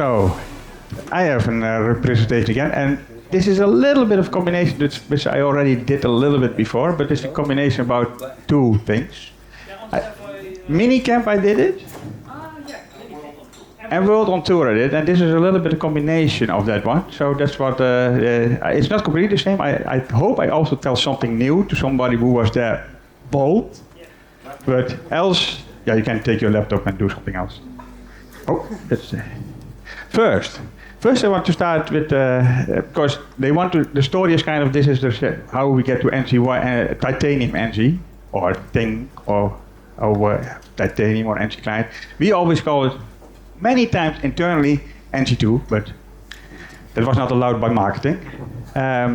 So, I have a presentation again, and this is a little bit of combination which I already did a little bit before, but it's a combination about two things. Minicamp I did it, and World on Tour I did, and this is a little bit of combination of that one. So that's what, it's not completely the same. I hope I also tell something new to somebody who was there both, but else, yeah, you can take your laptop and do something else. Oh, that's first I want to start with, because they want to, the story is kind of, this is how we get to NG, titanium NG, or TiNG, or titanium or NG client. We always call it many times internally NG2, but that was not allowed by marketing. But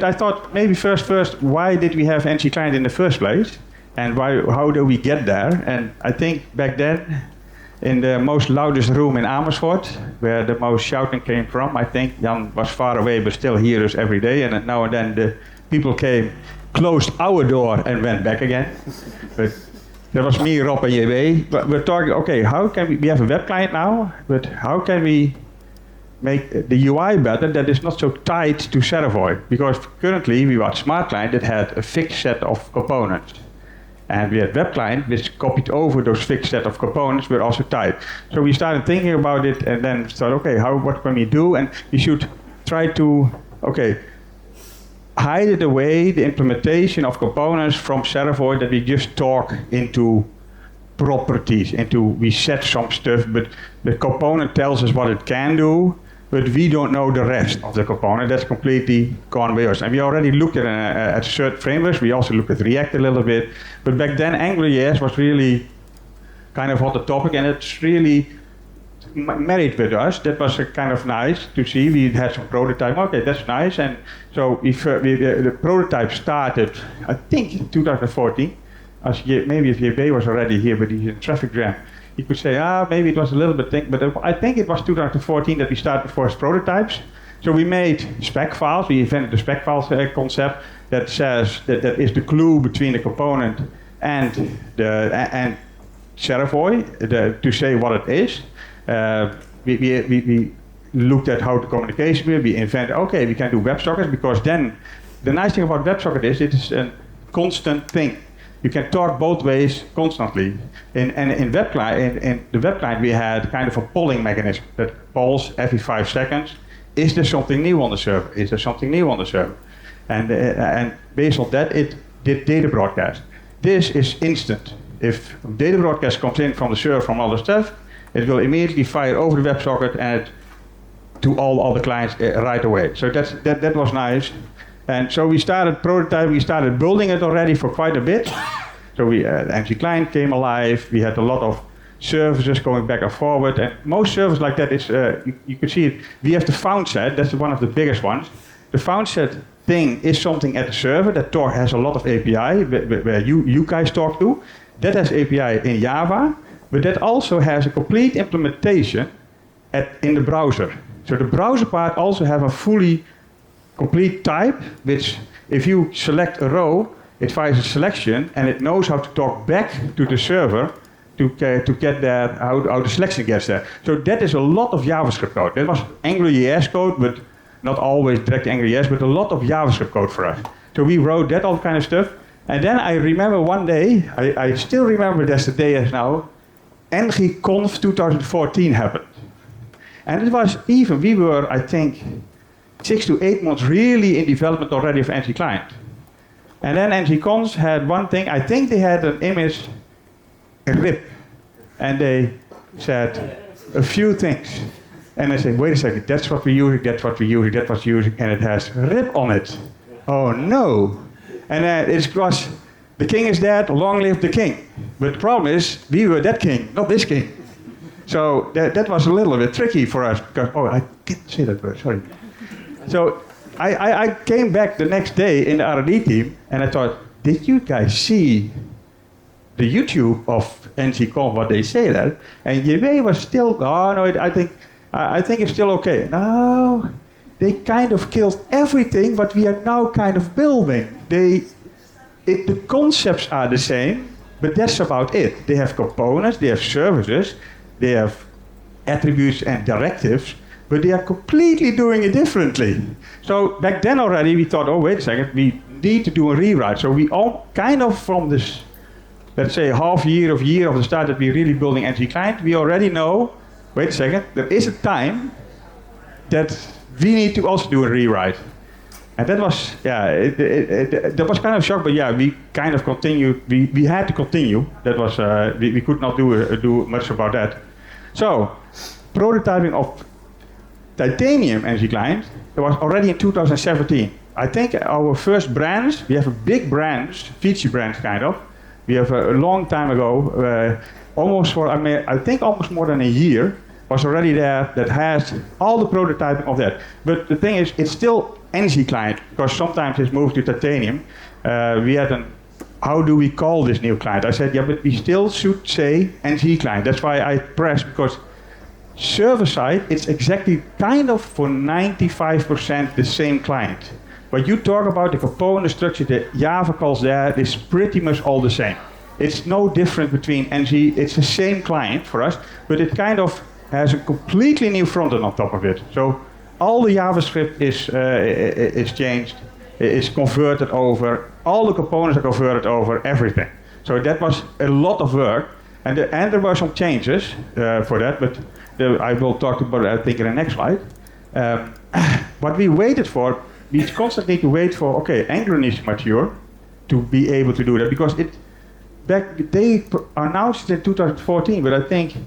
I thought maybe first, why did we have NG client in the first place? And how do we get there? And I think back then, in the most loudest room in Amersfoort, where the most shouting came from, I think Jan was far away but still hears us every day, and now and then the people came, closed our door and went back again. But that was me, Rob and JW. But we're talking, okay, how can we have a web client now, but how can we make the UI better that is not so tied to Servoy? Because currently we had Smart Client that had a fixed set of components. And we had web client which copied over those fixed set of components were also tied. So we started thinking about it and then thought, okay, what can we do? And we should try to, hide it away, the implementation of components from Servoy, that we just talk into properties, we set some stuff, but the component tells us what it can do, but we don't know the rest of the component. That's completely gone by us. And we already looked at certain frameworks. We also looked at React a little bit. But back then, AngularJS was really kind of hot topic, and it's really married with us. That was kind of nice to see. We had some prototype. Okay, that's nice. And so the prototype started, I think, in 2014. Maybe if JB was already here, but he's in traffic jam. You could say, maybe it was a little bit, but I think it was 2014 that we started the first prototypes. So we made spec files. We invented the spec files concept that says that is the clue between the component and Servoy to say what it is. We looked at how the communication will be invented. Okay, we can do WebSockets, because then the nice thing about WebSocket is it is a constant thing. You can talk both ways constantly. In the web client we had kind of a polling mechanism that polls every 5 seconds. Is there something new on the server? Is there something new on the server? And based on that, it did data broadcast. This is instant. If data broadcast comes in from the server from all the stuff, it will immediately fire over the WebSocket and to all other clients right away. So that was nice. And so we started prototyping, we started building it already for quite a bit. So the NG client came alive, we had a lot of services going back and forward, and most services like that is, you can see it, we have the found set, that's one of the biggest ones. The found set thing is something at the server that has a lot of API, where you guys talk to. That has API in Java, but that also has a complete implementation in the browser. So the browser part also have a fully complete type, which if you select a row, it fires a selection and it knows how to talk back to the server to get there, how the selection gets there. So that is a lot of JavaScript code. That was AngularJS code, but not always direct AngularJS, but a lot of JavaScript code for us. So we wrote that all kind of stuff. And then I remember one day, I still remember that's the day as now, ngconf 2014 happened. And it was we were, I think, 6 to 8 months really in development already of NG Client. And then ngconf had one thing, I think they had an image, a RIP, and they said a few things. And I said, wait a second, that's what we're using, that's what we're using, that's what we're using, and it has RIP on it. Oh no. And it was, the king is dead, long live the king. But the problem is, we were that king, not this king. So that was a little bit tricky for us, because, I can't say that word, sorry. So I came back the next day in the R&D team, and I thought, did you guys see the YouTube of ngconf, what they say there? And JW was still, I think it's still okay. No, they kind of killed everything, but we are now kind of building. The concepts are the same, But that's about it. They have components, they have services, they have attributes and directives, but they are completely doing it differently. So back then already we thought, oh wait a second, we need to do a rewrite. So we all kind of from this, let's say half year of the start that we're really building NG client, we already know, wait a second, there is a time that we need to also do a rewrite. And that was, that was kind of a shock, but yeah, we kind of continued, we had to continue. That was, we could not do much about that. So, prototyping of titanium NG client, it was already in 2017. I think our first branch, we have a big branch, feature branch kind of. We have a long time ago, almost for, I think almost more than a year, was already there that has all the prototyping of that. But the thing is, it's still NG client, because sometimes it's moved to titanium. We had how do we call this new client? I said, yeah, but we still should say NG client. That's why I pressed, because server side, it's exactly kind of for 95% the same client. When you talk about the component structure, the Java calls there, is pretty much all the same. It's no different between NG, it's the same client for us, but it kind of has a completely new frontend on top of it. So all the JavaScript is changed, is converted over, all the components are converted over, everything. So that was a lot of work, and there were some changes for that, but I will talk about it, I think, in the next slide. What we waited for, we constantly need to wait for, okay, Angular needs to mature to be able to do that, because they announced it in 2014, but I think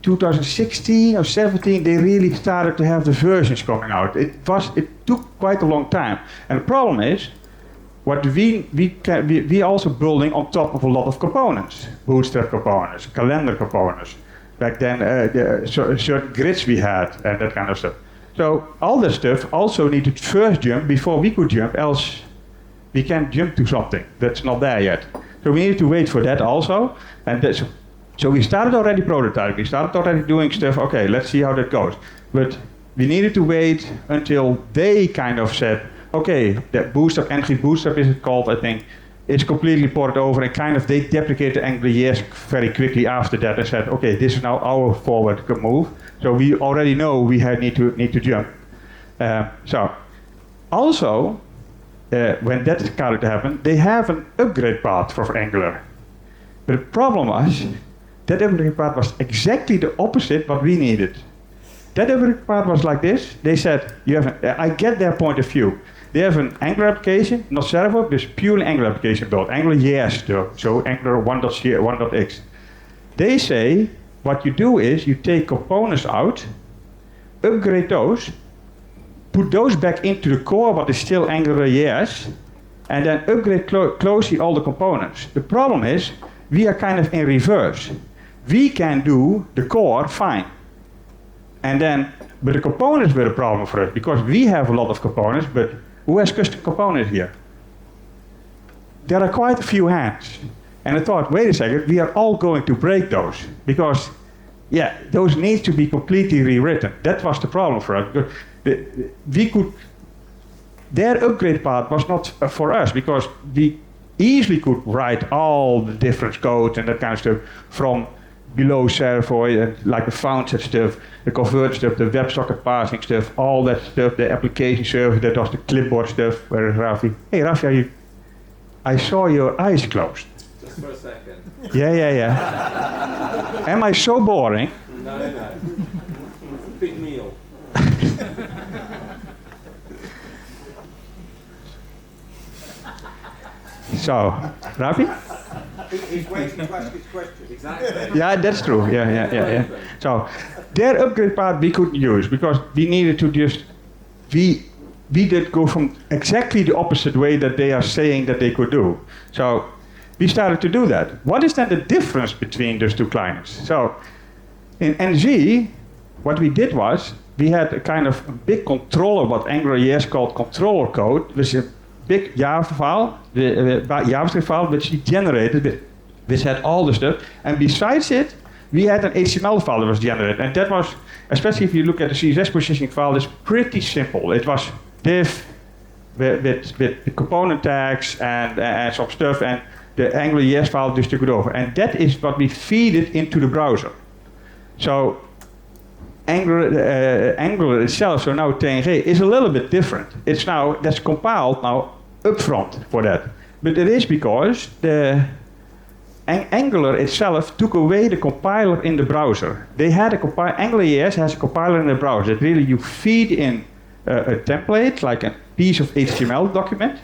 2016 or 17 they really started to have the versions coming out. It took quite a long time, and the problem is, what we also building on top of a lot of components, bootstrap components, calendar components. Back then, certain grids we had and that kind of stuff. So all that stuff also needed first jump before we could jump, else we can't jump to something that's not there yet. So we needed to wait for that also, and so we started already prototyping, we started already doing stuff, okay, let's see how that goes. But we needed to wait until they kind of said, okay, that bootstrap, NG bootstrap is it called, I think, it's completely ported over, and kind of they deprecated AngularJS very quickly after that and said, okay, this is now our forward move. So we already know we need to jump. So also, when that started to happen, they have an upgrade path for Angular. But the problem was, that upgrade path was exactly the opposite what we needed. That upgrade path was like this. They said, I get their point of view. They have an Angular application, not Servoy, but it's purely Angular application built. AngularJS though, so Angular 1.x. They say, what you do is, you take components out, upgrade those, put those back into the core, but it's still AngularJS, and then upgrade closely all the components. The problem is, we are kind of in reverse. We can do the core fine. But the components were a problem for us, because we have a lot of components, but who has custom components here? There are quite a few hands. And I thought, wait a second, we are all going to break those, because, yeah, those need to be completely rewritten. That was the problem for us. Their upgrade part was not for us, because we easily could write all the different codes and that kind of stuff from below Servoy, and like the found set stuff, the convert stuff, the WebSocket parsing stuff, all that stuff, the application server, that was the clipboard stuff. Where is Rafi? Hey Rafi, I saw your eyes closed. Just for a second. Yeah. Am I so boring? No. Big meal. So, Rafi? He's waiting to ask his question. Exactly. Yeah, that's true. Yeah. So, their upgrade part we couldn't use, because we needed to just, we did go from exactly the opposite way that they are saying that they could do. So, we started to do that. What is then the difference between those two clients? So, in NG, what we did was, we had a kind of a big controller, what AngularJS called controller code, which is a big Java file, the JavaScript file, which we generated, which had all the stuff. And besides it, we had an HTML file that was generated. And that was, especially if you look at the CSS positioning file, it's pretty simple. It was div with the component tags and some stuff. And the Angular JS file distributed over. And that is what we feed it into the browser. So Angular itself, so now TiNG, is a little bit different. It's now, that's compiled now upfront for that. But it is because the Angular itself took away the compiler in the browser. They had a compiler, Angular JS has a compiler in the browser. That really you feed in a template, like a piece of HTML document,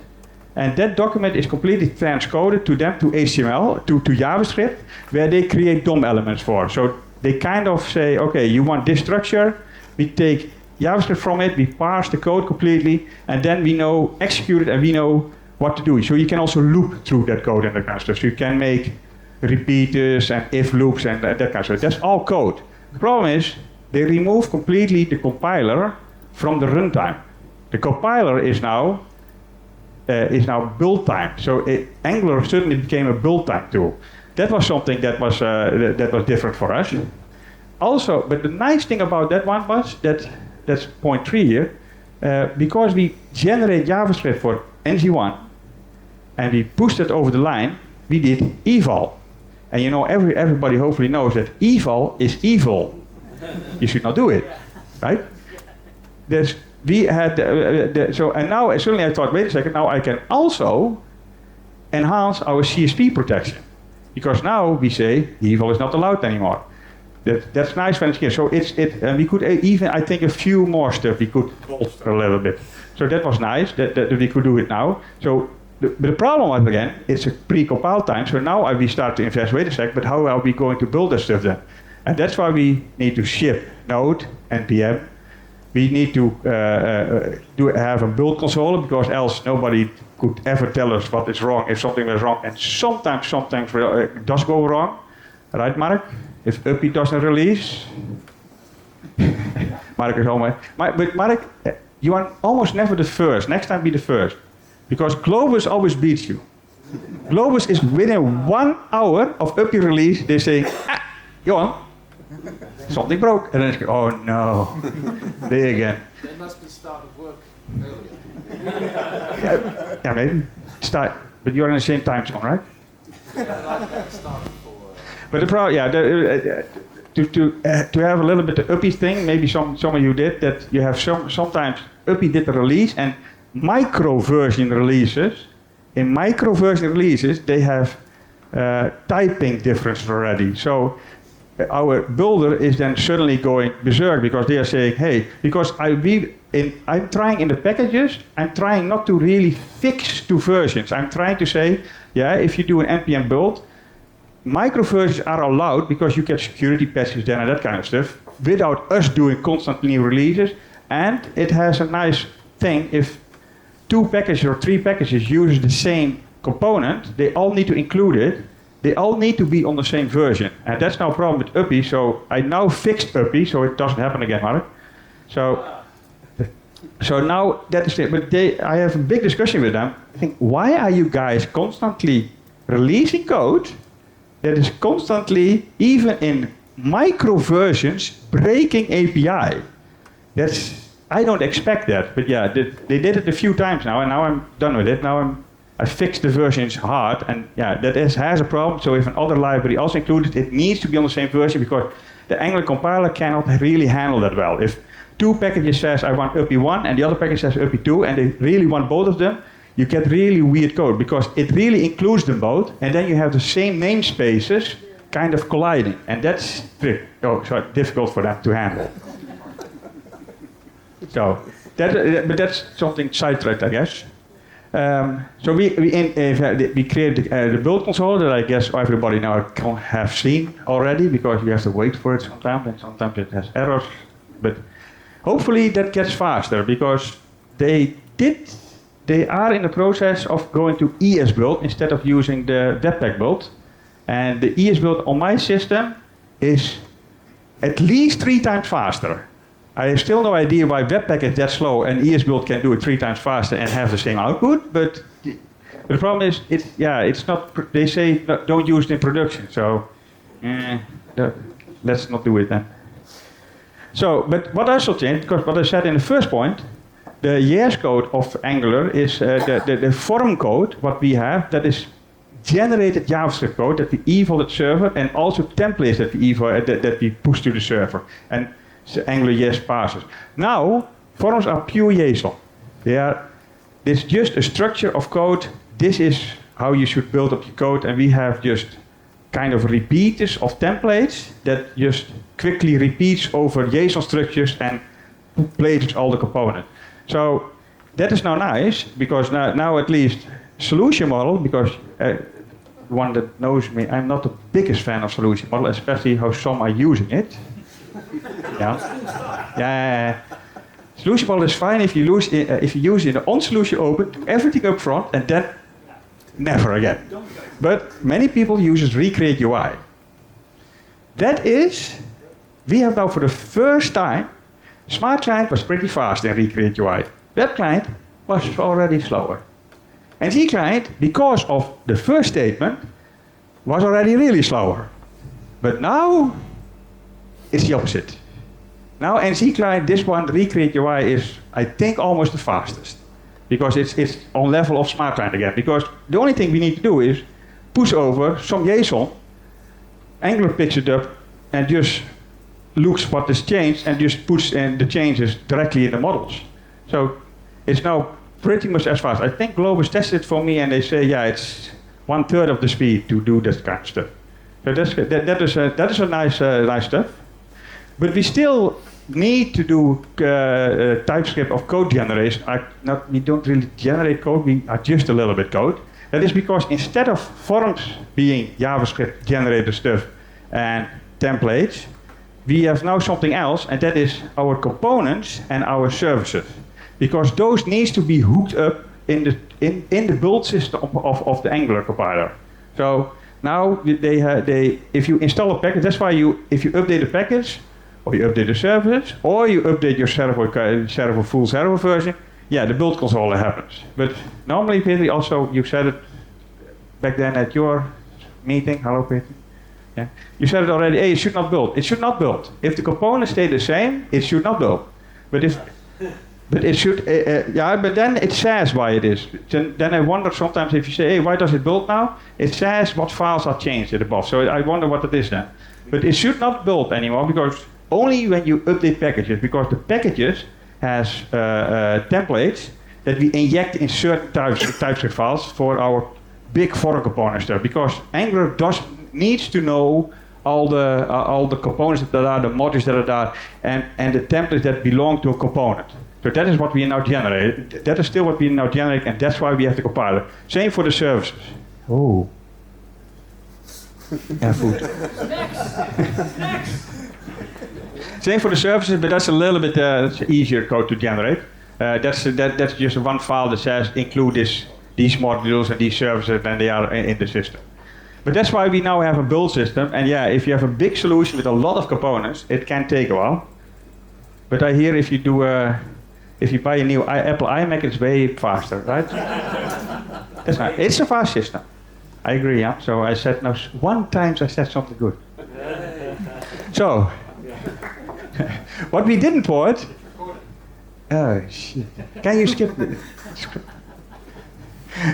and that document is completely transcoded to them, to HTML, to JavaScript, where they create DOM elements for. So they kind of say, okay, you want this structure, we take JavaScript from it, we parse the code completely, and then we know, execute it, and we know what to do. So you can also loop through that code and that kind of stuff. So you can make repeaters and if loops and that kind of stuff. That's all code. The problem is, they remove completely the compiler from the runtime. The compiler is now build time. So Angular suddenly became a build time tool. That was something that was different for us. Also, but the nice thing about that one was that's point 3 here, because we generate JavaScript for NG1 and we pushed it over the line, we did eval. And you know, everybody hopefully knows that eval is evil. You should not do it, right? We had so, and now suddenly I thought, wait a second, now I can also enhance our CSP protection, because now we say eval is not allowed anymore. That's nice when it's here. So and we could even, I think, a few more stuff we could bolster a little bit. So that was nice that we could do it now. So the problem was, again, it's a pre-compile time. So now we start to invest. Wait a sec, but how are we going to build that stuff then? And that's why we need to ship Node npm. We need to have a build console, because else nobody could ever tell us what is wrong if something was wrong. And sometimes it does go wrong, right, Mark? If Uppy doesn't release, Mark is almost. But Mark, you are almost never the first. Next time be the first, because Globus always beats you. Globus is within 1 hour of Uppy release. They say, Johan, something broke, and then it's oh no, they again. They must be started work earlier. Yeah, maybe start, but you're in the same time zone, right? But the problem, to have a little bit of Uppy thing, maybe some of you did that. You have sometimes Uppy did the release and micro version releases. In micro version releases, they have typing difference already. So our builder is then suddenly going berserk, because they are saying, hey, because I'm trying in the packages, I'm trying not to really fix 2 versions. I'm trying to say, yeah, if you do an npm build, micro versions are allowed because you get security patches then and that kind of stuff without us doing constantly releases. And it has a nice thing, if 2 packages or 3 packages use the same component, they all need to include it. They all need to be on the same version. And that's no problem with Uppy, so I now fixed Uppy so it doesn't happen again, Mark. So now that is it. But I have a big discussion with them. I think, why are you guys constantly releasing code that is constantly, even in micro versions, breaking API? I don't expect that, but yeah, they did it a few times now, and now I'm done with it. Now I fixed the versions hard, and yeah, that has a problem. So if another library also included, it needs to be on the same version, because the Angular compiler cannot really handle that well. If 2 packages says I want Uppy 1 and the other package says Uppy 2, and they really want both of them, you get really weird code, because it really includes them both, and then you have the same namespaces kind of colliding, and that's difficult for them to handle. So, but that's something sidetracked, I guess. So we created the build console that I guess everybody now have seen already, because you have to wait for it sometimes, and sometimes it has errors. But hopefully that gets faster, because they are in the process of going to ES build instead of using the Webpack build. And the ES build on my system is at least 3 times faster. I have still no idea why Webpack is that slow and ES build can do it 3 times faster and have the same output. But the problem is, it's not. They say don't use it in production. So let's not do it then. So, but what also changed, because what I said in the first point, the JS code of Angular is the form code. What we have, that is generated JavaScript code that we eval at server, and also templates that we that we push to the server, and Angular yes passes. Now forms are pure JSON. It's just a structure of code. This is how you should build up your code, and we have just kind of repeaters of templates that just quickly repeats over JSON structures and places all the components. So that is now nice, because now at least solution model, because one that knows me, I'm not the biggest fan of solution model, especially how some are using it. Yeah. Solution model is fine if you use it on solution open, do everything up front, and then never again. But many people use Recreate UI. That is, we have now for the first time, Smart Client was pretty fast in Recreate UI. Web Client was already slower. And Z Client, because of the first statement, was already really slower. But now, it's the opposite. Now NC Client, this one, Recreate UI, is, I think, almost the fastest. Because it's on level of Smart Client again. Because the only thing we need to do is push over some JSON, Angular picks it up, and just looks what is changed, and just puts in the changes directly in the models. So it's now pretty much as fast. I think Globus tested it for me, and they say, yeah, it's 1/3 of the speed to do that kind of stuff. So that is a nice stuff. But we still need to do TypeScript of code generation. We don't really generate code, we adjust a little bit code. That is because instead of forms being JavaScript generated stuff and templates, we have now something else, and that is our components and our services. Because those needs to be hooked up in the build system of the Angular compiler. So now if you install a package, that's why if you update a package, or you update the services, or you update your full Servo version, yeah, the build console happens. But normally, Peter, also you said it back then at your meeting. Hello, Peter. Yeah. You said it already. Hey, it should not build. It should not build. If the components stay the same, it should not build. But it should. But then it says why it is. Then I wonder sometimes if you say, hey, why does it build now? It says what files are changed at above. So I wonder what it is then. But it should not build anymore, because only when you update packages, because the packages has templates that we inject in certain TypeScript files for our big foreign component stuff. Because Angular needs to know all the components that are, the modules that are there, and the templates that belong to a component. So that is what we now generate. That is still what we now generate, and that's why we have the compiler. Same for the services. Oh. Yeah, food. Next. Same for the services, but that's a little bit easier code to generate. That's just one file that says include these modules and these services, and they are in the system. But that's why we now have a build system. And yeah, if you have a big solution with a lot of components, it can take a while. But I hear if you buy a new Apple iMac, it's way faster, right? That's nice. It's a fast system. I agree, yeah. So I said now one time I said something good. So what we didn't port. Oh shit! Can you skip it?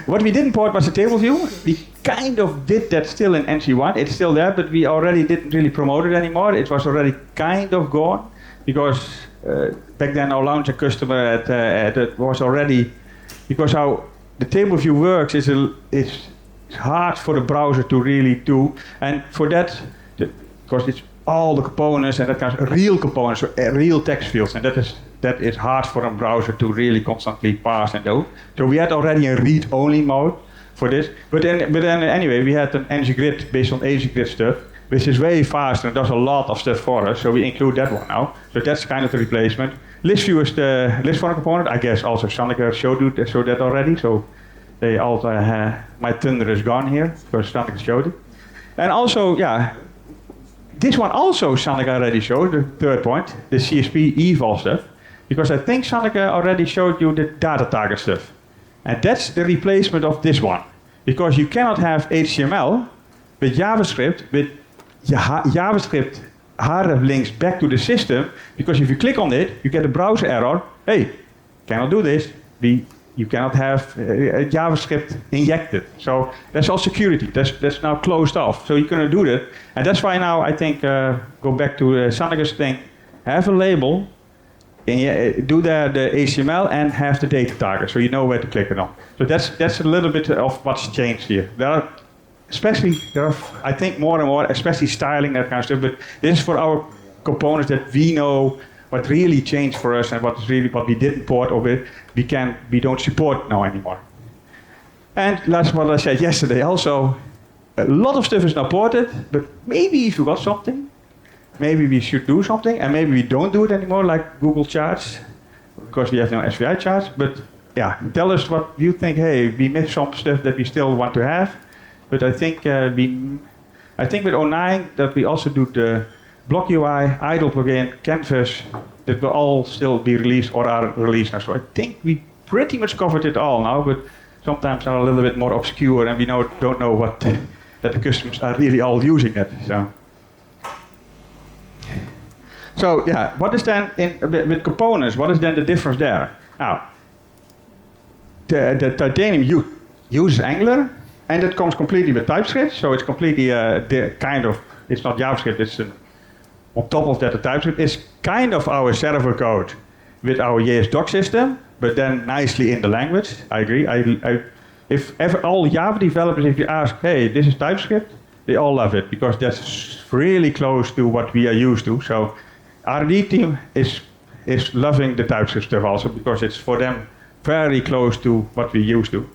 What we didn't port was the table view. We kind of did that still in NC1. It's still there, but we already didn't really promote it anymore. It was already kind of gone, because back then our launcher customer it was already, because how the table view works is it's hard for the browser to really do, and for that, because it's all the components and that kind of real components, so real text fields, and that is hard for a browser to really constantly pass and do. So we had already a read-only mode for this, but then anyway, we had an ng-grid based on AZ-grid stuff, which is way faster and does a lot of stuff for us, so we include that one now. So that's kind of the replacement. List view is the list for a component. I guess also Sanneke showed that already, so they also my thunder is gone here, because Sanneke showed it. And also, yeah, this one also Sanneke already showed, the third point, the CSP eval stuff, because I think Sanneke already showed you the data target stuff. And that's the replacement of this one. Because you cannot have HTML with JavaScript, with JavaScript href links back to the system, because if you click on it, you get a browser error. Hey, cannot do this. We You cannot have JavaScript injected. So that's all security. That's now closed off. So you cannot do that. And that's why now I think, go back to Sanneke's thing, have a label, and do the HTML and have the data target, so you know where to click it on. So that's a little bit of what's changed here. There are, I think more and more, especially styling, that kind of stuff, but this is for our components that we know what really changed for us and what we didn't port or we don't support now anymore. And that's what I said yesterday also. A lot of stuff is now ported, but maybe you forgot something. Maybe we should do something, and maybe we don't do it anymore, like Google Charts, because we have no SVI charts. But yeah, tell us what you think. Hey, we missed some stuff that we still want to have. But I think with 09 that we also do the Block UI, idle plugin, Canvas, that will all still be released or are released now. So I think we pretty much covered it all now, but sometimes are a little bit more obscure, and we don't know what that the customers are really all using it. So yeah, what is then with components? What is then the difference there? Now, the Titanium uses Angular, and it comes completely with TypeScript. So it's completely it's not JavaScript. It's on top of that, the TypeScript is kind of our server code with our JS doc system, but then nicely in the language. I agree. If ever all Java developers, if you ask, hey, this is TypeScript, they all love it because that's really close to what we are used to. So R&D team is loving the TypeScript stuff also because it's for them very close to what we used to.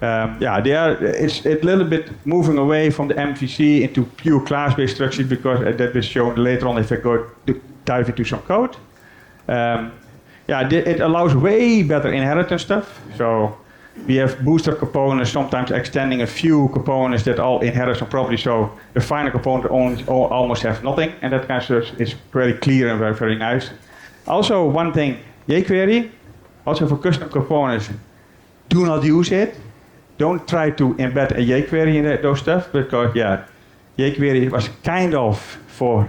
It's a little bit moving away from the MVC into pure class-based structures because that was shown later on if I go to dive into some code. It allows way better inheritance stuff. So we have booster components, sometimes extending a few components that all inherit some properties. So the final component almost have nothing, and that kind of stuff is very clear and very, very nice. Also, one thing, jQuery, also for custom components, do not use it. Don't try to embed a jQuery in those stuff because jQuery was kind of for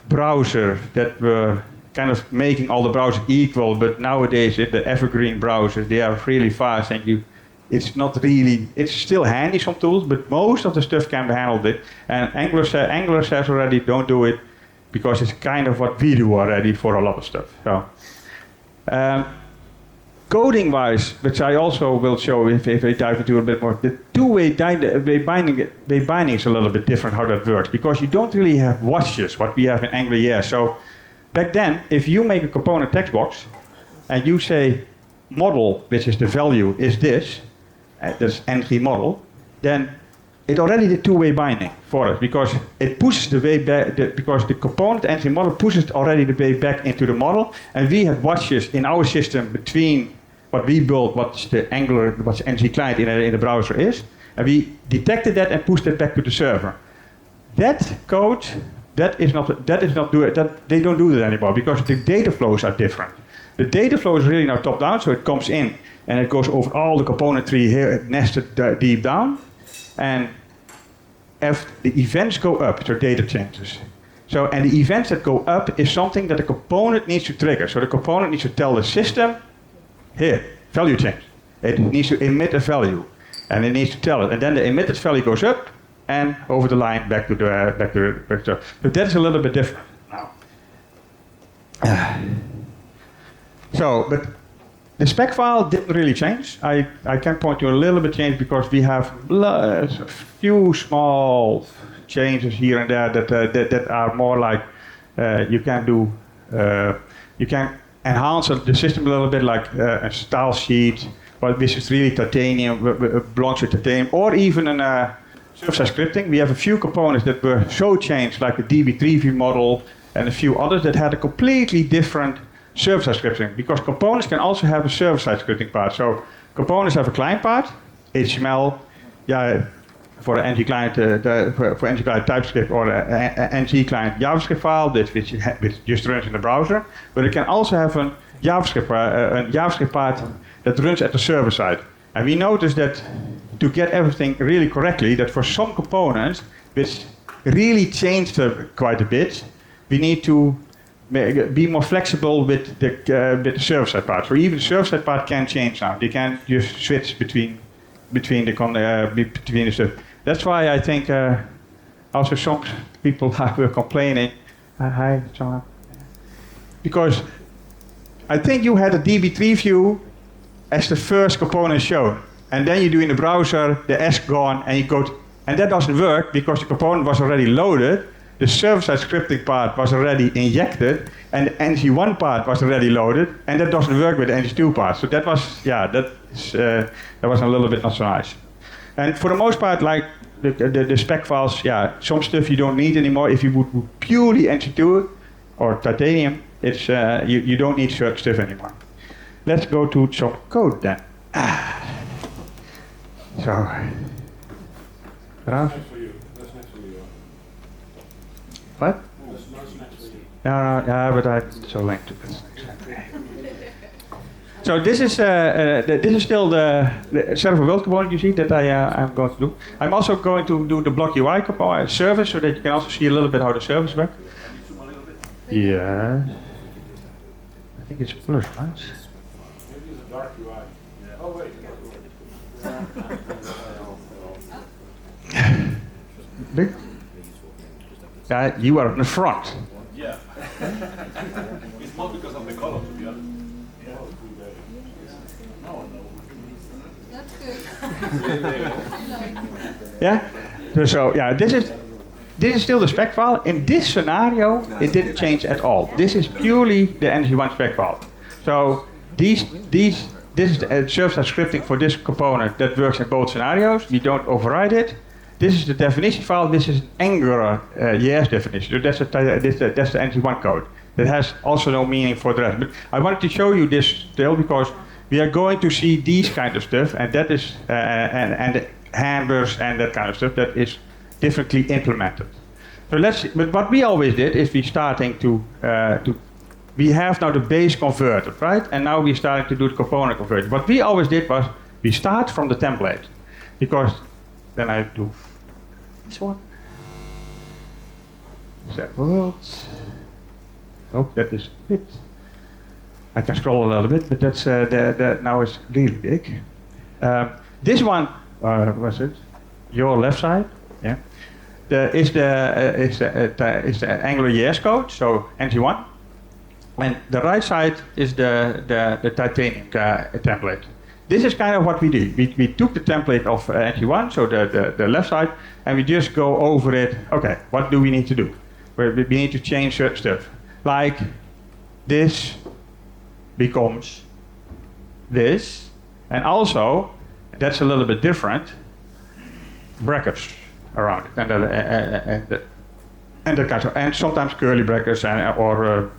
browser that were kind of making all the browsers equal, but nowadays the evergreen browsers, they are really fast and it's still handy some tools, but most of the stuff can be handled it. And Angular says already don't do it because it's kind of what we do already for a lot of stuff. So. Coding-wise, which I also will show if I dive into a bit more, the two-way binding is a little bit different how that works because you don't really have watches, what we have in Angular. So back then, if you make a component text box and you say model, which is the value, is this, that's ng model, then it already did two-way binding for us because it pushes the way back, because the component ng model pushes already the way back into the model, and we have watches in our system between what we built, what's the Angular, what's ng client in the browser is, and we detected that and pushed it back to the server. That code, they don't do that anymore because the data flows are different. The data flow is really now top down, so it comes in and it goes over all the component tree here, nested deep down, and if the events go up, so data changes. So, and the events that go up is something that the component needs to trigger. So the component needs to tell the system, here, value change. It needs to emit a value, and it needs to tell it. And then the emitted value goes up, and over the line back to the. So that's a little bit different now. But the spec file didn't really change. I can point to a little bit change because we have a few small changes here and there that are more like you can enhance the system a little bit, like a style sheet, but this is really titanium, belongs to titanium, or even a server-side scripting. We have a few components that were so changed, like the DB3V model and a few others that had a completely different server-side scripting, because components can also have a server-side scripting part. So components have a client part, HTML, for an ng client, for ng client TypeScript, or an ng client JavaScript file, which just runs in the browser. But it can also have a JavaScript part that runs at the server side. And we noticed that to get everything really correctly, that for some components, which really changed quite a bit, we need to be more flexible with the server-side part. So even the server-side part can change now. They can just switch between the stuff. That's why I think also some people were complaining. Hi, John. Because I think you had a DB3 view as the first component shown, and then you do in the browser the ESC gone, and you go, and that doesn't work because the component was already loaded. The server-side scripting part was already injected, and the NG1 part was already loaded, and that doesn't work with the NG2 part. So that was, that was a little bit not so nice. And for the most part, like the spec files, some stuff you don't need anymore. If you would purely NG2 or titanium, it's you don't need certain stuff anymore. Let's go to some code then. So, Ralph? What? No, but I'm so linked to this. So this is still the server build component you see that I'm going to do. I'm also going to do the block UI component service so that you can also see a little bit how the service works. Yeah. I think it's plus, right? Maybe it's a dark UI. Yeah. Oh wait. Big? You are in the front. Yeah. It's not because of the color, to be honest. That's good. Yeah. So this is still the spec file. In this scenario, it didn't change at all. This is purely the NG1 spec file. So this is the server-side scripting for this component that works in both scenarios. We don't override it. This is the definition file. This is an Angular JS definition. So that's the NG1 code. That has also no meaning for the rest. But I wanted to show you this still because we are going to see these kind of stuff, and that is and the handlers and that kind of stuff that is differently implemented. So but what we always did is we starting to we have now the base converted, right? And now we're starting to do the component conversion. What we always did was we start from the template, because then I do this one. Set worlds. Oh, that is a bit. I can scroll a little bit, but that's now it's really big. This one was it? Your left side, yeah. Is the Angular JS code, so NG1, and the right side is the titanium template. This is kind of what we did. We took the template of NG1, so the left side, and we just go over it. Okay, what do we need to do? We need to change certain stuff, like this becomes this, and also that's a little bit different. Brackets around it, and that kind of, and sometimes curly brackets or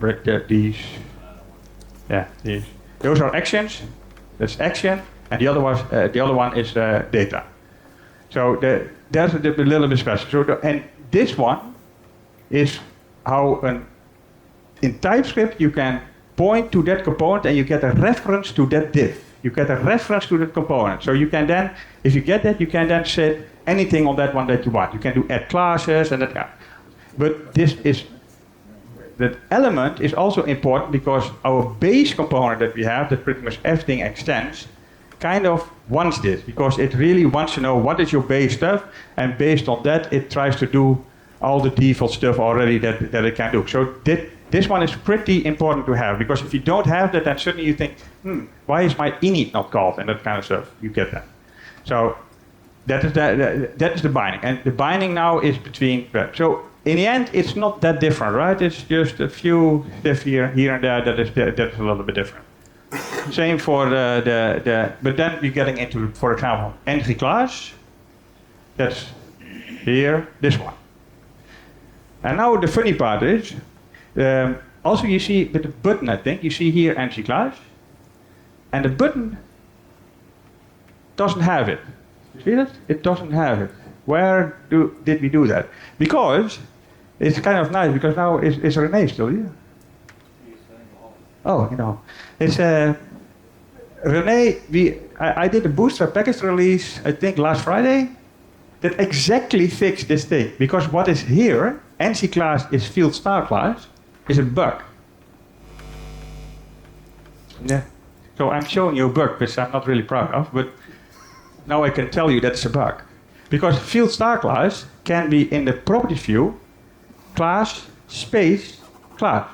these. Yeah, these. Those are actions. That's action, and the other one is data. So there's a little bit special. So and this one is how in TypeScript you can point to that component and you get a reference to that div. You get a reference to that component. So you can then, if you get that, you can then set anything on that one that you want. You can do add classes and that. But that element is also important because our base component that we have, that pretty much everything extends, kind of wants this, because it really wants to know what is your base stuff, and based on that it tries to do all the default stuff already that it can do. So this one is pretty important to have, because if you don't have that, then suddenly you think, why is my init not called, and that kind of stuff. You get that. So that is the binding, and the binding now is between. So in the end, it's not that different, right? It's just a few stuff here and there that is a little bit different. Same for but then we're getting into, for example, entry class. That's here, this one. And now the funny part is, also you see with the button, I think, you see here entry class, and the button doesn't have it. You see that? It doesn't have it. Where did we do that? Because it's kind of nice, because now is René still here? Oh, you know. It's René, I did a Bootstrap package release, I think last Friday, that exactly fixed this thing. Because what is here, NC class is field star class, is a bug. Yeah. So I'm showing you a bug, which I'm not really proud of, but now I can tell you that's a bug. Because field star class can be in the properties view, class, space, class.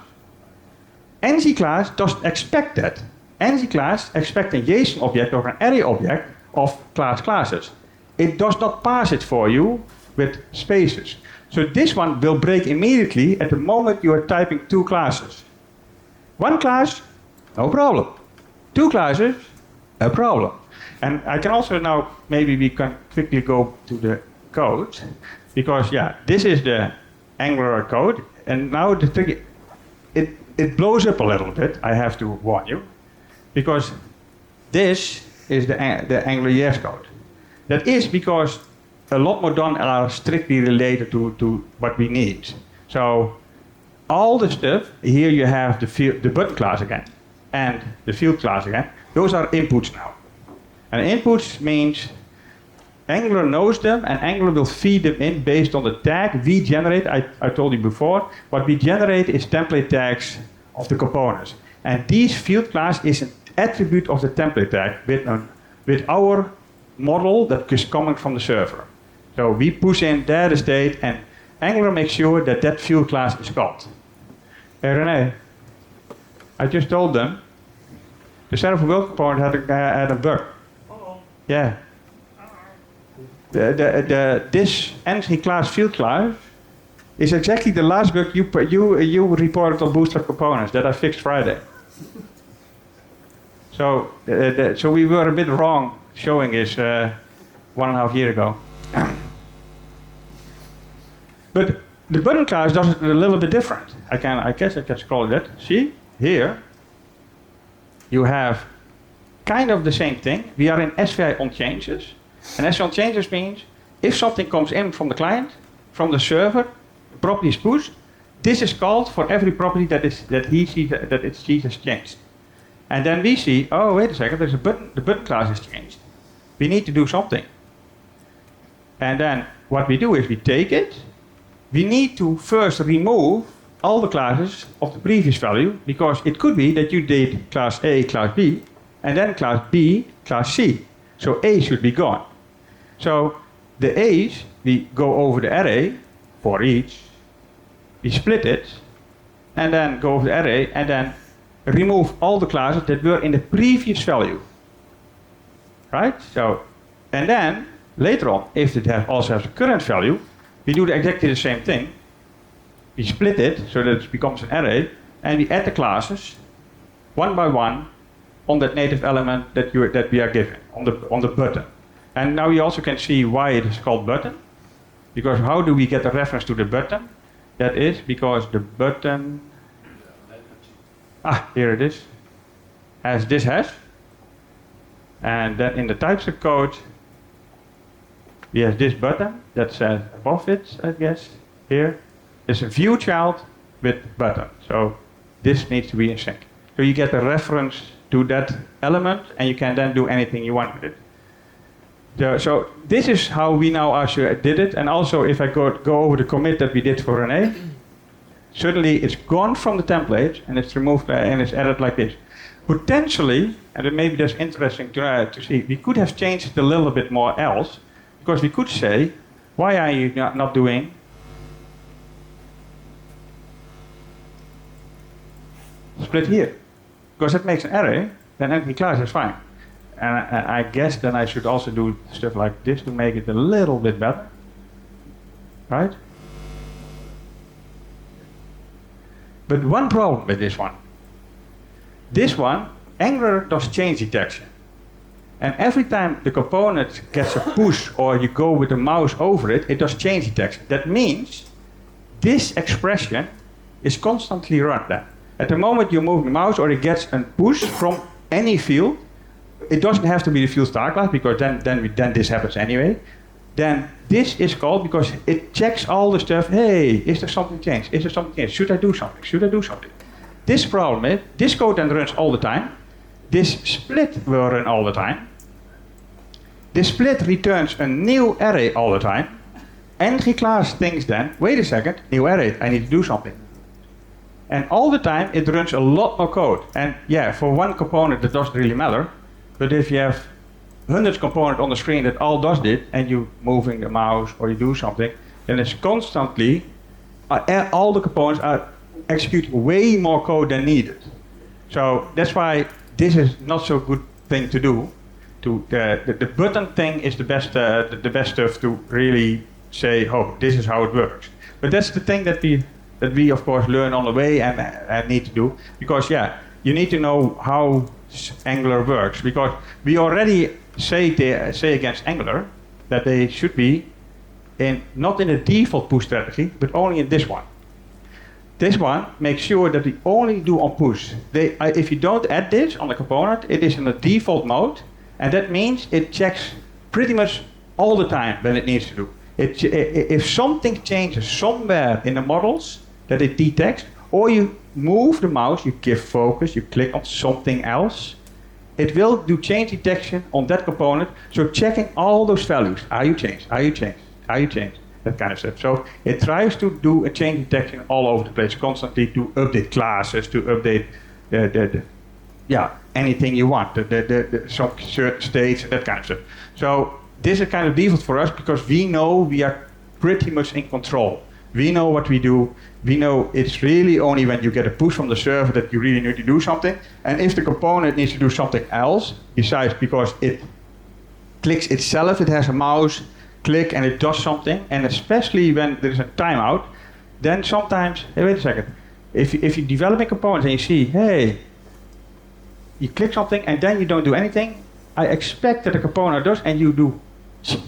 NG class doesn't expect that. NG class expects a JSON object or an array object of classes. It does not pass it for you with spaces. So this one will break immediately at the moment you are typing two classes. One class, no problem. Two classes, a problem. And I can also now, maybe we can quickly go to the code, because yeah, this is the Angular code, and now the thing, it blows up a little bit, I have to warn you, because this is the AngularJS code. That is because a lot more done are strictly related to what we need. So all the stuff, here you have the button class again, and the field class again, those are inputs now. And inputs means Angular knows them, and Angular will feed them in based on the tag we generate. I told you before, what we generate is template tags of the components. And these field class is an attribute of the template tag with our model that is coming from the server. So we push in data state, and Angular makes sure that that field class is called. Hey René, I just told them the Servoy component had a bug. Yeah. This NG class field class is exactly the last bug you reported on Bootstrap components that I fixed Friday. So so we were a bit wrong showing this 1.5 years ago. But the button class does it a little bit different. I guess I can call it that. See here, you have kind of the same thing. We are in SVI on changes. And SVI on changes means if something comes in from the client, from the server, the property is pushed, this is called for every property that he sees that it sees has changed. And then we see, oh wait a second, there's a button, the button class has changed. We need to do something. And then what we do is we take it. We need to first remove all the classes of the previous value, because it could be that you did class A, class B, and then class B, class C. So A should be gone. So the A's, we go over the array for each, we split it, and then go over the array, and then remove all the classes that were in the previous value. Right? So, and then later on, if it also has a current value, we do exactly the same thing. We split it so that it becomes an array, and we add the classes one by one on that native element that we are given on the button. And now you also can see why it is called button, because how do we get a reference to the button? That is because the button, here it is, has this hash, and then in the TypeScript code we have this button that says above it, I guess, here. There's a view child with button, so this needs to be in sync. So you get a reference to that element, and you can then do anything you want with it. So this is how we now actually did it, and also if I go over the commit that we did for René, suddenly it's gone from the template and it's removed and it's added like this. Potentially, and then maybe that's interesting to see, we could have changed it a little bit more else, because we could say, why are you not doing split here? Because that makes an array, then empty class is fine. And I guess then I should also do stuff like this to make it a little bit better. Right? But one problem with this one. This one, Angular does change detection. And every time the component gets a push or you go with the mouse over it, it does change detection. That means this expression is constantly run then. At the moment you move the mouse or it gets a push from any field, it doesn't have to be the field star class, because then this happens anyway. Then this is called because it checks all the stuff. Hey, is there something changed? Is there something changed? Should I do something? Should I do something? This problem is, this code then runs all the time. This split will run all the time. This split returns a new array all the time. NG class thinks then, wait a second, new array, I need to do something. And all the time it runs a lot more code. And yeah, for one component that doesn't really matter. But if you have hundreds of components on the screen that all does it, and you moving the mouse or you do something, then it's constantly, all the components are executing way more code than needed. So that's why this is not so good thing to do. The button thing is the best stuff to really say, oh, this is how it works. But that's the thing that we of course learn on the way and need to do, because yeah, you need to know how Angular works, because we already say against Angular that they should be not in a default push strategy, but only in this one. This one makes sure that we only do on push. If you don't add this on the component, it is in a default mode, and that means it checks pretty much all the time when it needs to do. If something changes somewhere in the models that it detects, or you move the mouse, you give focus, you click on something else, it will do change detection on that component, so checking all those values. Are you changed? Are you changed? Are you changed? That kind of stuff. So it tries to do a change detection all over the place, constantly to update classes, to update anything you want, some certain states, that kind of stuff. So this is kind of default for us because we know we are pretty much in control. We know what we do. We know it's really only when you get a push from the server that you really need to do something. And if the component needs to do something else, besides because it clicks itself, it has a mouse, click and it does something, and especially when there's a timeout, then sometimes, hey, wait a second, if you're developing components and you see, hey, you click something and then you don't do anything, I expect that the component does, and you do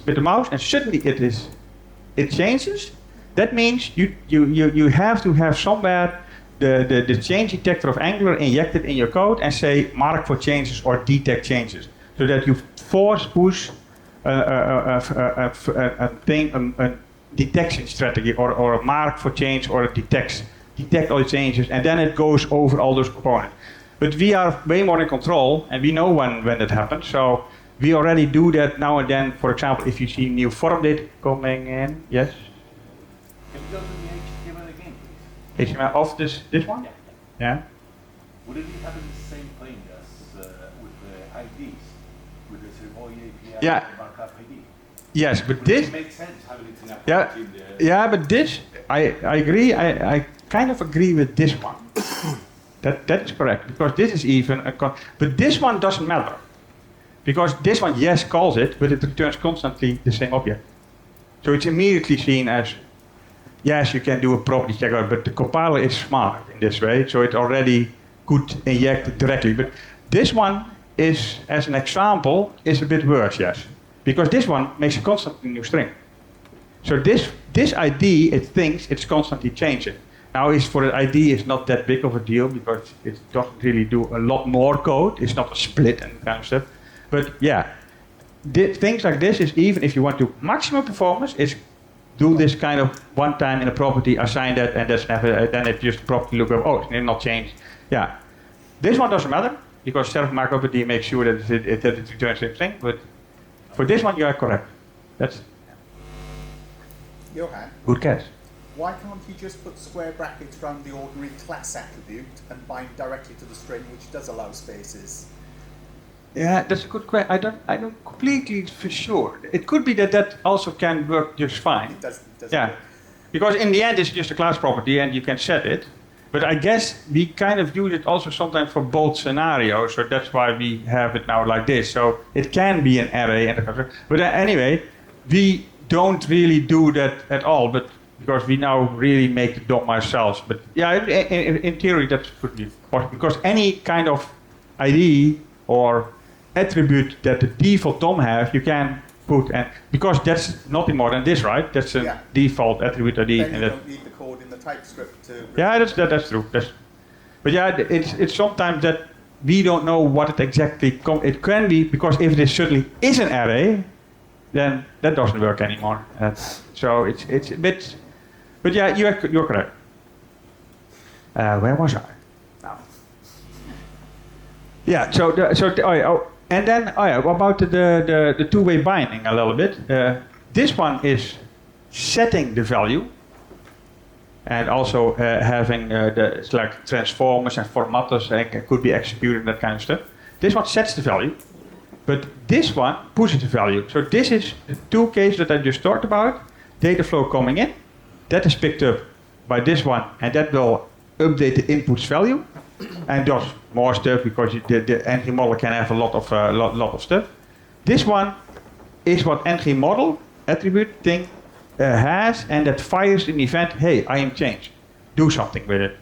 with the mouse and suddenly it changes. That means you have to have somewhere the change detector of Angular injected in your code and say mark for changes or detect changes, so that you force push a detection strategy or a mark for change or detect all the changes, and then it goes over all those components. But we are way more in control, and we know when that happens. So we already do that now and then. For example, if you see new form data coming in, yes. Can you go to the HTML again, please? HTML of this one? Yeah. Would it be having the same thing as with the IDs, with the Servoy API Yeah. and backup ID? Yes, but Would this. it make sense having it in a Yeah, in the yeah, but this, I agree. I kind of agree with this one. That is correct, because this is even but this one doesn't matter, because this one yes calls it, but it returns constantly the same object. So it's immediately seen as yes, you can do a property checker, but the compiler is smart in this way, so it already could inject it directly. But this one is, as an example, is a bit worse, yes, because this one makes a constantly new string. So this ID, it thinks it's constantly changing. Now, for the ID, it's not that big of a deal because it doesn't really do a lot more code. It's not a split and kind of stuff. But yeah, things like this is, even if you want to maximum performance, is do this kind of one time in a property, assign that, and that's never, then it just property look up, oh, it's not changed. Yeah. This one doesn't matter because self-markup makes sure that it returns the same thing. But for this one, you are correct. That's Johan, good catch. why can't you just put square brackets around the ordinary class attribute and bind directly to the string, which does allow spaces? Yeah, that's a good question. I don't completely for sure. It could be that also can work just fine. It doesn't Yeah, work. because in the end it's just a class property and you can set it. But I guess we kind of use it also sometimes for both scenarios, so that's why we have it now like this. So it can be an array and but anyway, we don't really do that at all. But because we now really make the DOM ourselves. But yeah, in theory that could be possible, because any kind of ID or attribute that the default DOM has, you can put, and because that's nothing more than this, right? That's a Yeah. default attribute ID. Then you and that, don't need the code in the TypeScript to... yeah, that's true. But yeah, it's sometimes that we don't know what it exactly it can be, because if it certainly is an array, then that doesn't work anymore. So it's a bit. But yeah, you're correct. Where was I? Now. Yeah. And then about the two-way binding a little bit. This one is setting the value. and also having it's like transformers and formatters and could be executed, that kind of stuff. This one sets the value, but this one pushes the value. So this is the two cases that I just talked about. Data flow coming in, that is picked up by this one, and that will update the input's value, and does more stuff because the NG model can have a lot of stuff. This one is what NG model attribute thing has, and that fires an event. Hey, I am changed. Do something with it.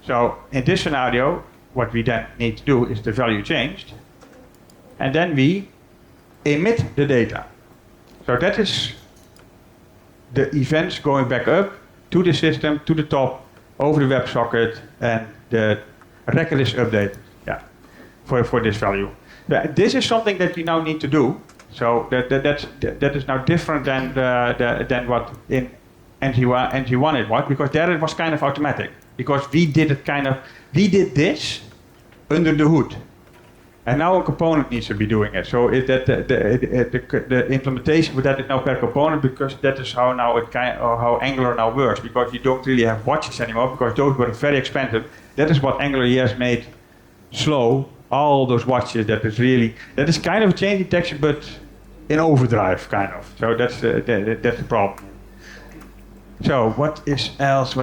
So in this scenario, what we then need to do is the value changed, and then we emit the data. So that is the events going back up to the system, to the top, over the WebSocket, and the record is updated. Yeah, for this value. This is something that we now need to do. So that is now different than what in NG1 it was, because there it was kind of automatic. Because we did this under the hood, and now a component needs to be doing it. So the implementation for that is now per component, because that is how now how Angular now works. Because you don't really have watches anymore, because those were very expensive. That is what Angular has made slow. All those watches, that is kind of a change detection, but in overdrive, kind of. So that's the problem. So what is else?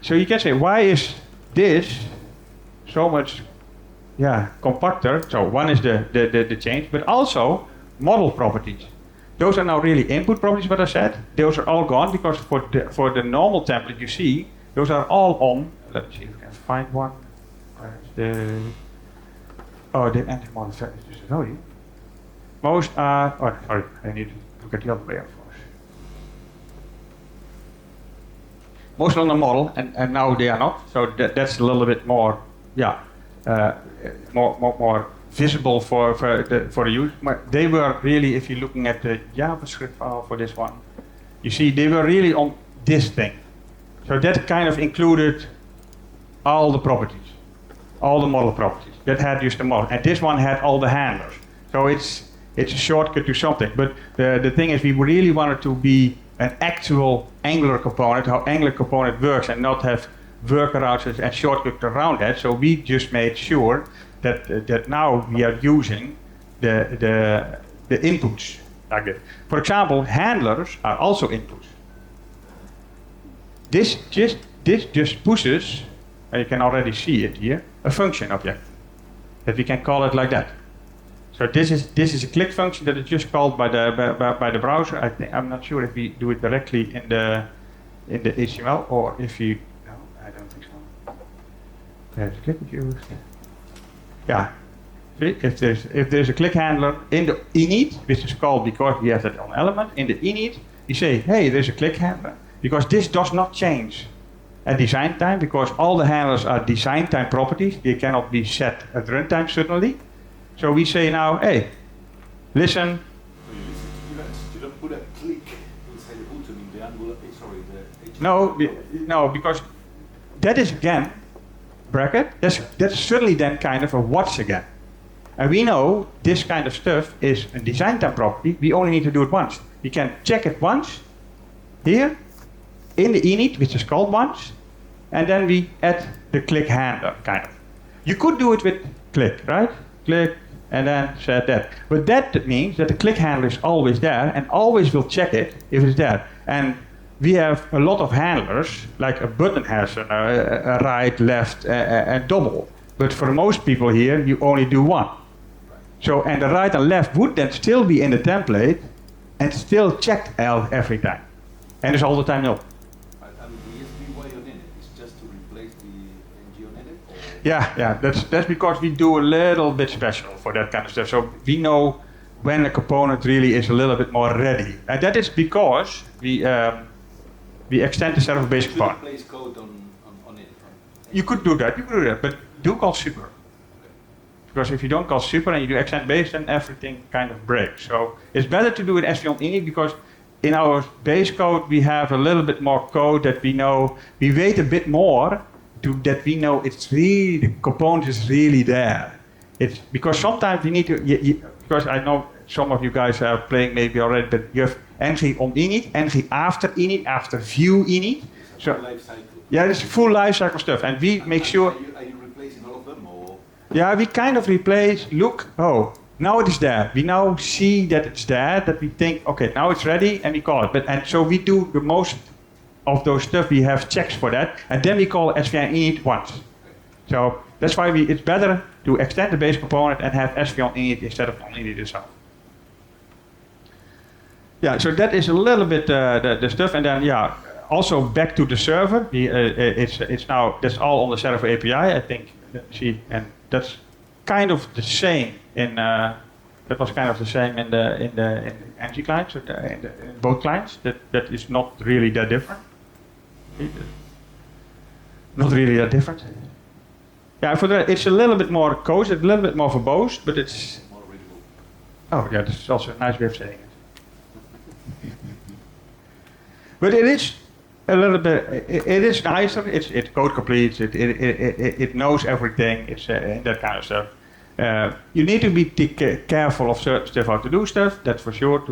So you can say, why is this so much compactor? So one is the change, but also model properties. Those are now really input properties, what I said. Those are all gone, because for the normal template you see, those are all on. Let's see if we can find one. Where's the NG model is just a value. Most are, sorry, I need to look at the other way, of course. Most on the model, and now they are not. So that's a little bit more, more visible for the use. But they were really, if you're looking at the JavaScript file for this one, you see they were really on this thing. So that kind of included all the properties, all the model properties. That had just the model, and this one had all the handlers. So it's a shortcut to something. But the thing is, we really wanted to be an actual Angular component, how Angular component works, and not have workarounds and shortcuts around that. So we just made sure that now we are using the inputs like that. For example, handlers are also inputs. This just pushes, and you can already see it here, a function object. That we can call it like that. So this is a click function that is just called by the browser. I'm not sure if we do it directly in the HTML, or if you. No, I don't think so. There's a click used. Yeah. See, if there's a click handler in the init, which is called because we have that on element in the init, you say, hey, there's a click handler, because this does not change at design time, because all the handlers are design time properties. They cannot be set at runtime certainly. So we say now, hey, listen. You don't put a click inside the button in the Angular, No, because that is again bracket. That's certainly then kind of a watch again. And we know this kind of stuff is a design time property. We only need to do it once. We can check it once here in the init, which is called once, and then we add the click handler, kind of. You could do it with click, right? Click, and then set that. But that means that the click handler is always there, and always will check it if it's there. And we have a lot of handlers, like a button has a right, left, and double. But for most people here, you only do one. So, and the right and left would then still be in the template, and still checked out every time. And it's all the time no. Yeah, that's because we do a little bit special for that kind of stuff. So we know when a component really is a little bit more ready, and that is because we extend the server basic component. Place code on it. You could do that, but do call super. Okay. Because if you don't call super and you do extend base, then everything kind of breaks. So it's better to do it SV on init, because in our base code we have a little bit more code that we know. We wait a bit more. That we know it's really, the component is really there. It's because sometimes we need to, because I know some of you guys are playing maybe already, but you have ng on init, ng after view init. So, Life cycle. yeah, it's full life cycle stuff, and we make sure. Are you replacing all of them, or? Yeah, we kind of replace. Look, oh, now it is there. We now see that it's there. That we think, okay, now it's ready, and we call it. And so we do the most of those stuff. We have checks for that, and then we call SVN init once. So that's why it's better to extend the base component and have SVN init instead of init itself. Yeah, so that is a little bit the stuff, and then yeah, also back to the server. It's now that's all on the Servoy API, I think. See, and that's kind of the same in that was kind of the same in the NG clients, in both clients. That is not really that different. Not really that different. Yeah, for that it's a little bit more code, a little bit more verbose, but it's More readable. oh yeah, that's also a nice way of saying it. But it is a little bit. It is nicer. It's code complete. It knows everything. It's that kind of stuff. You need to be careful of certain stuff, how to do stuff. That's for sure.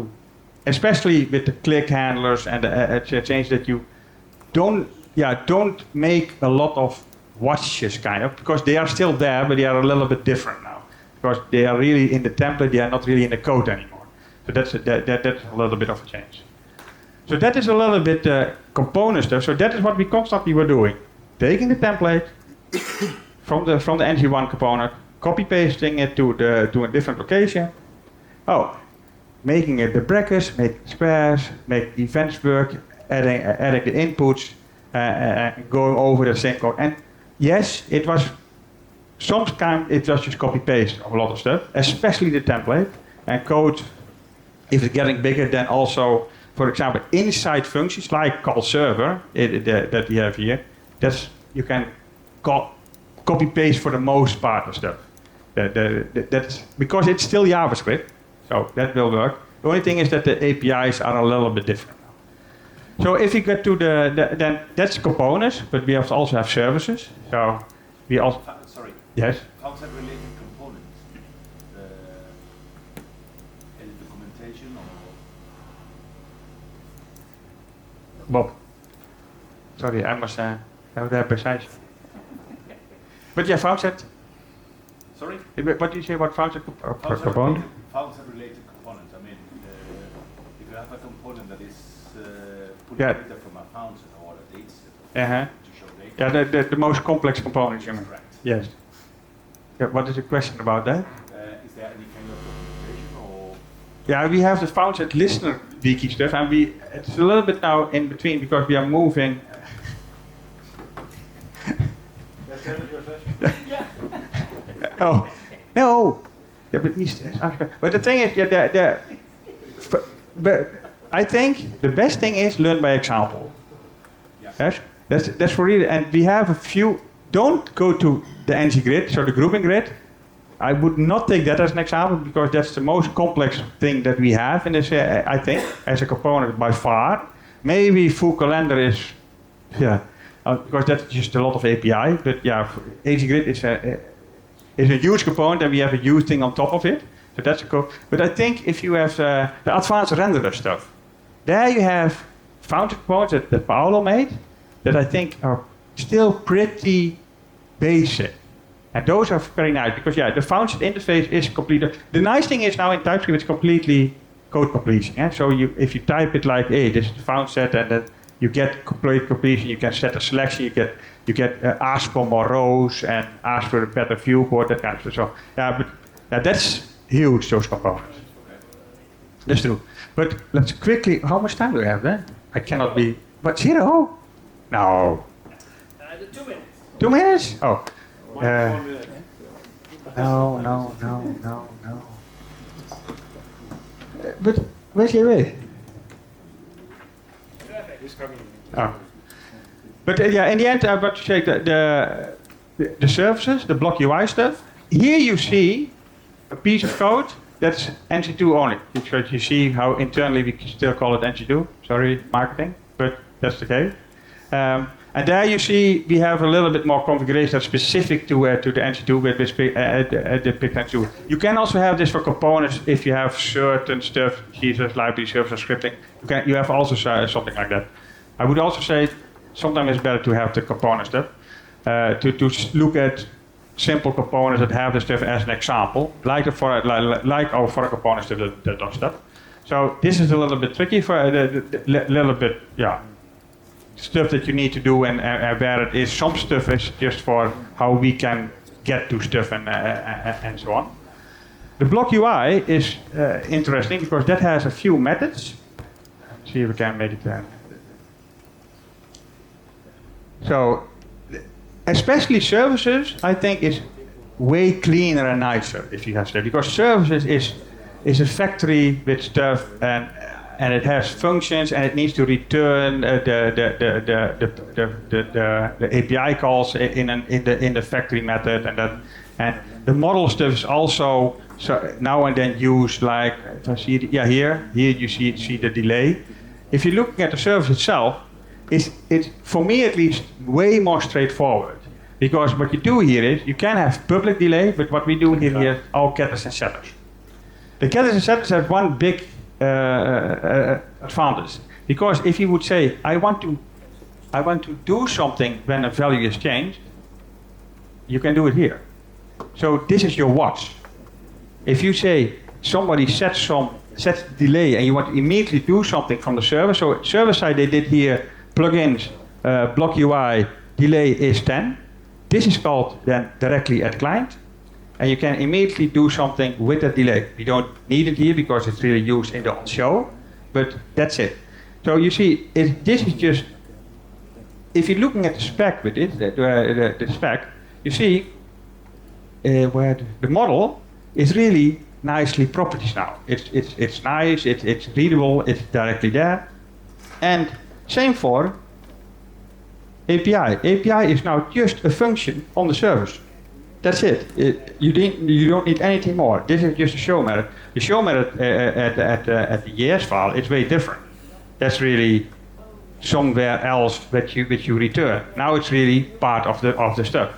Especially with the click handlers and the change that you don't make a lot of watches kind of, because they are still there, but they are a little bit different now. Because they are really in the template. They are not really in the code anymore. So that's a little bit of a change. So that is a little bit component stuff. So that is what we constantly were doing. Taking the template from the ng1 component, copy pasting it to a different location. Oh, making it the brackets, making squares, make events work, adding the inputs, going over the same code. And yes, it was sometimes it was just copy paste of a lot of stuff, especially the template and code. If it's getting bigger, then also, for example, inside functions like call server that we have here, you can copy paste for the most part of stuff. That's because it's still JavaScript, so that will work. The only thing is that the APIs are a little bit different now. So if you get to then that's components, but we also have services. So we also Sorry. yes. Concept-related components. Any documentation or? Bob. Sorry, I must have that precise. But yeah, Faucet. Sorry? What do you say about Faucet component? Concept-related components. I mean, if you have a component that is pulling Yeah. data from a function or a data set Uh-huh. to show data. Yeah, the most complex components, you mean? Correct. Yes. Yeah, what is the question about that? Is there any kind of documentation or? Yeah, we have the Faucet listener wiki stuff, and it's a little bit now in between because we are moving. Oh, no. Yeah, but the thing is, but I think the best thing is learn by example. Yes, that's for real. And we have a few. Don't go to the ng grid, so the grouping grid. I would not take that as an example because that's the most complex thing that we have in this. I think as a component by far. Maybe full calendar is, because that's just a lot of API. But yeah, ng grid is a huge component, and we have a huge thing on top of it. So that's a cool. But I think if you have the advanced renderer stuff, there you have fountain components that Paolo made that I think are still pretty basic. And those are very nice because the fountain interface is complete. The nice thing is now in TypeScript it's completely code completion. Yeah? So if you type it like, hey, this is the found set, and then you get complete completion. You can set a selection. You get ask for more rows and ask for a better viewport, that kind of stuff. So that's huge. Those components. That's true. But let's quickly. How much time do we have then? I cannot be. What 0? No. 2 minutes. 2 minutes? Oh. No. But where's your way? Oh. But in the end, I want to say the services, the block UI stuff. Here you see a piece of code that's NC2 only. Because you see how internally we still call it NC2. Sorry, marketing, but that's the case. And there you see we have a little bit more configuration that's specific to the NC2 with the PicNC2. You can also have this for components if you have certain stuff, Jesus, library, server, scripting. You have also something like that. I would also say sometimes it's better to have the component stuff. To look at simple components that have the stuff as an example, like our for component stuff that does stuff. So this is a little bit tricky for little bit, stuff that you need to do, and where it is. Some stuff is just for how we can get to stuff and so on. The block UI is interesting because that has a few methods. Let's see if we can make it. So, especially services, I think is way cleaner and nicer if you have stuff, because services is a factory with stuff and it has functions and it needs to return the API calls in the factory method, and the model stuff is also now and then used, like if I see it, here you see the delay. If you're looking at the service itself, it's for me at least way more straightforward, because what you do here is you can have public delay, but what we do here is all getters and setters. The getters and setters have one big advantage, because if you would say I want to do something when a value is changed, you can do it here. So this is your watch. If you say somebody sets delay and you want to immediately do something from the server, so server side they did here plugins, block UI, delay is 10. This is called then directly at client, and you can immediately do something with that delay. We don't need it here because it's really used in the on show, but that's it. So you see, this is just, if you're looking at the spec with it, the spec, you see where the model is really nicely properties now. It's nice, it's readable, it's directly there. And same for API. API is now just a function on the service. That's it. You don't need anything more. This is just a show method. The show method at the ES file is very different. That's really somewhere else that you return. Now it's really part of the stuff.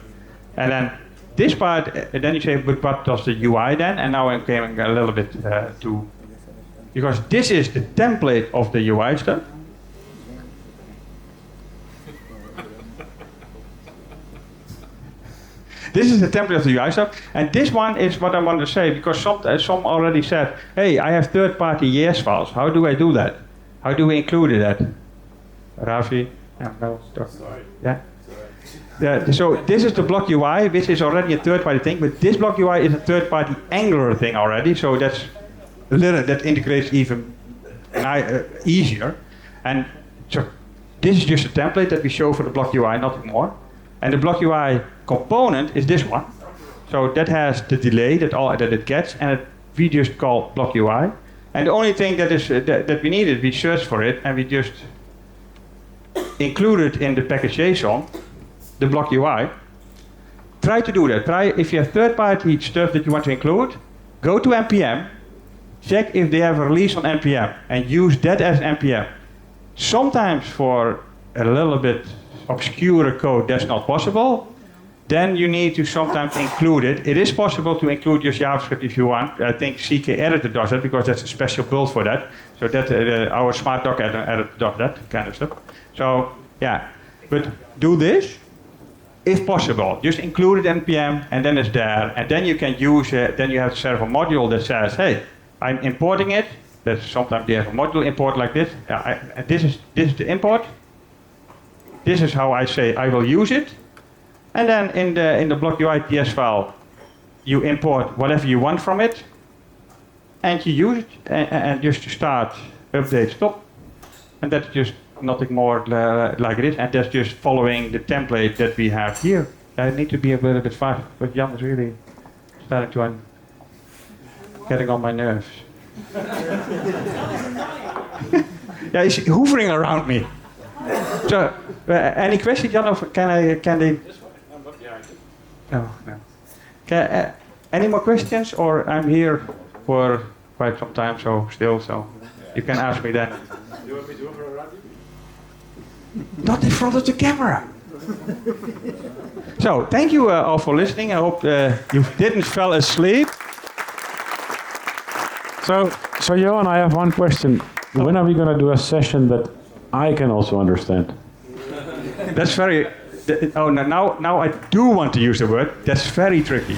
And then this part, then you say, but what does the UI then? And now I'm coming a little bit to, because this is the template of the UI stuff. This is the template of the UI stuff, and this one is what I want to say, because some already said, hey, I have third-party ES files. How do I do that? How do we include that? Ravi? Yeah? So this is the block UI, which is already a third-party thing, but this block UI is a third-party Angular thing already, so that integrates even easier. And so this is just a template that we show for the block UI, nothing more. And the block UI component is this one. So that has the delay that it gets, and we just call block UI. And the only thing that we needed, we searched for it, and we just included in the package JSON the block UI. Try to do that. If you have third-party stuff that you want to include, go to NPM, check if they have a release on NPM, and use that as NPM. Sometimes for a little bit obscure code that's not possible, then you need to sometimes include it. It is possible to include just JavaScript if you want. I think CK Editor does that because that's a special build for that. So that our smart doc editor does that kind of stuff. So yeah, but do this if possible. Just include it in NPM, and then it's there, and then you can use it. Then you have a server module that says, hey, I'm importing it. That sometimes they have a module import like this. This is the import. This is how I say I will use it. And then in the block UI TS file, you import whatever you want from it, and you use it, and just to start, update, stop. And that's just nothing more like it is, and that's just following the template that we have here. I need to be a little bit fast, but Jan is really starting to getting on my nerves. Yeah, he's hovering around me. So, any questions, Jan, or can they? No. Any more questions, or I'm here for quite some time, so you can ask me then. You want me to over around you? Not in front of the camera. So, thank you all for listening. I hope you didn't fall asleep. So Johan, I have one question. When are we going to do a session that I can also understand? That's very. Oh, now I do want to use the word. That's very tricky.